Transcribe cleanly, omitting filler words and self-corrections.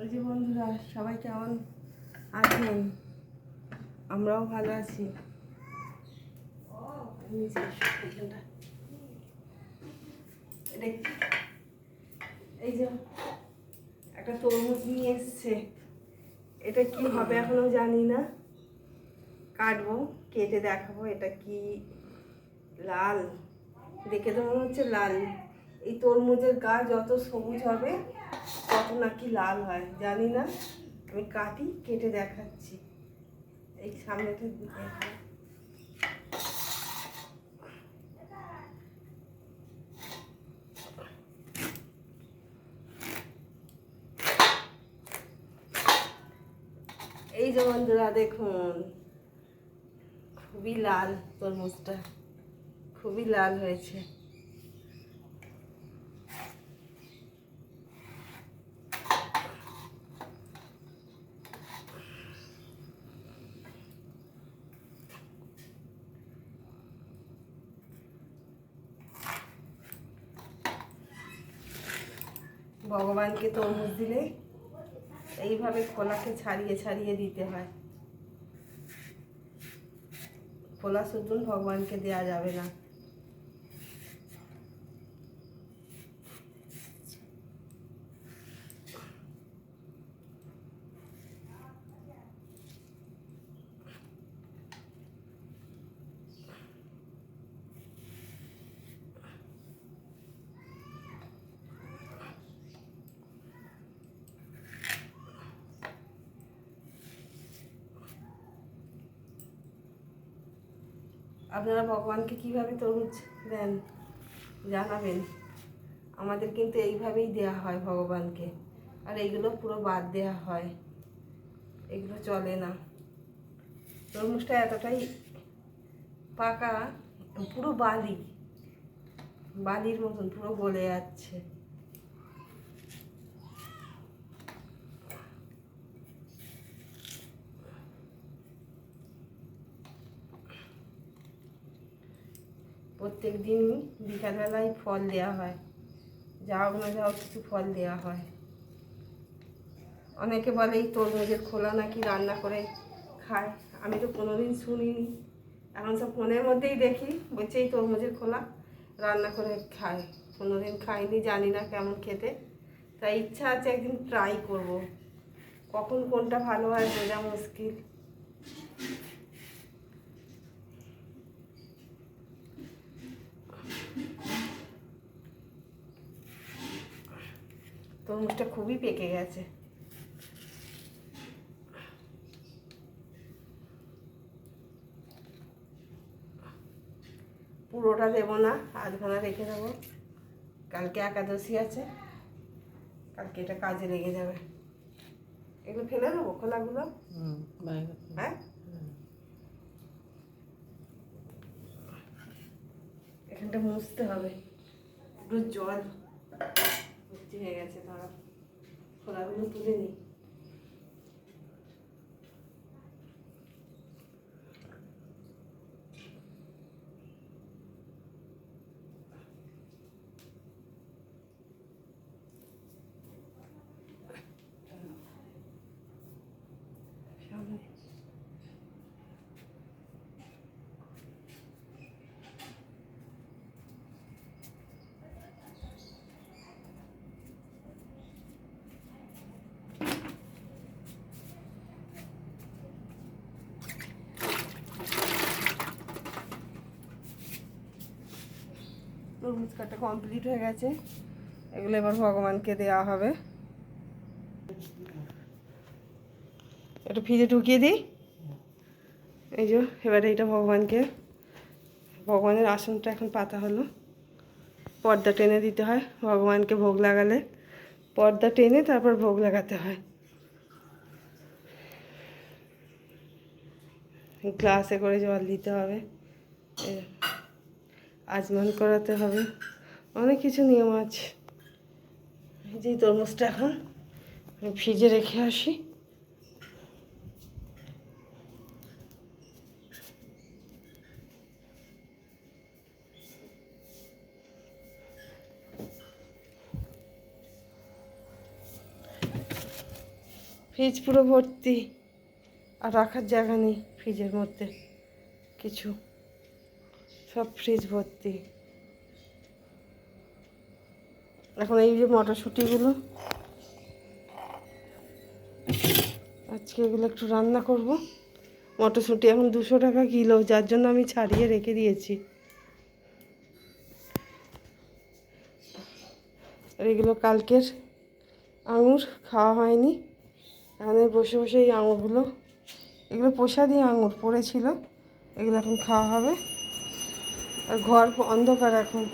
ওই যে বন্ধুরা সবাই কেমন আছেন? আমরাও ভালো আছি। এই যে একটা তরমুজ নিয়ে এসছে, এটা কি হবে এখনো জানি না। কাটবো, কেটে দেখাবো। এটা কি লাল, দেখে তো মনে হচ্ছে লাল। এই তরমুজের গাছ যত সবুজ হবে তত নাকি লাল হয়, জানি না। আমি কাটি, কেটে দেখাচ্ছি। এই সামনেটা দেখো। এই যে বন্ধুরা দেখুন, খুবই লাল তরমুজটা, খুবই লাল হয়েছে। ভগবানকে তরমুজ দিলে এইভাবে খোলাকে ছাড়িয়ে ছাড়িয়ে দিতে হয়। খোলা শুদ্ধ ভগবানকে দেয়া যাবে না। আপনারা ভগবানকে কিভাবে তরমুজ দেন জানাবেন। আমাদের কিন্তু এইভাবেই দেয়া হয় ভগবানকে, আর এইগুলো পুরো বাদ দেয়া হয়, এগুলো চলে না। তরমুজটা এতটাই পাকা, পুরো বালি, বালির মতন পুরো গলে যাচ্ছে। প্রত্যেক দিন বিকালবেলায় ফল দেওয়া হয়, যাও না যাও কিছু ফল দেওয়া হয়। অনেকে বলে এই তরমুজের খোলা নাকি রান্না করে খায়, আমি তো কোনোদিন শুনিনি। এখন সব ফোনের মধ্যেই দেখি, বলছে এই তরমুজের খোলা রান্না করে খায়। কোনোদিন খাইনি, জানি না কেমন খেতে। তাই ইচ্ছা আছে একদিন ট্রাই করব। কখন কোনটা ভালো হয় বোঝা মুশকিল। তরমুজটা খুবই পেকে গেছে। পুরোটা দেবো না, আধখানা রেখে দেবো। কালকে একাদশী আছে, কালকে এটা কাজে লেগে যাবে। এগুলো ফেলে দেবো খোলাগুলো। হ্যাঁ, এখানটা মুছতে হবে, একটু জল ভর্তি হয়ে গেছে। ধরো খোলাগুলো তুলে নিই। তরমুজ কাটা কমপ্লিট হয়ে গেছে, এগুলো এবার ভগবানকে দেওয়া হবে। একটু ফ্রিজে ঢুকিয়ে দিই। এই যে এবারে এটা ভগবানকে, ভগবানের আসনটা এখন পাতা হলো। পর্দা টেনে দিতে হয় ভগবানকে ভোগ লাগালে, পর্দা টেনে তারপর ভোগ লাগাতে হয়। গ্লাসে করে জল দিতে হবে, আচমন করাতে হবে, অনেক কিছু নিয়ম আছে। যে তরমুজটা এখন ফ্রিজে রেখে আসি। ফ্রিজ পুরো ভর্তি, আর রাখার জায়গা নেই ফ্রিজের মধ্যে কিছু, সব ফ্রিজ ভর্তি। এখন এই যে মটরশুঁটিগুলো, আজকে এগুলো একটু রান্না করব। মটরশুঁটি এখন 200 টাকা কিলো, যার জন্য আমি ছাড়িয়ে রেখে দিয়েছি। আর এগুলো কালকের আঙুর, খাওয়া হয়নি। এখানে বসে বসে এই আঙুরগুলো, এগুলো প্রসাদী আঙুর পড়েছিল, এগুলো এখন খাওয়া হবে। আর ঘর অন্ধকার এখন।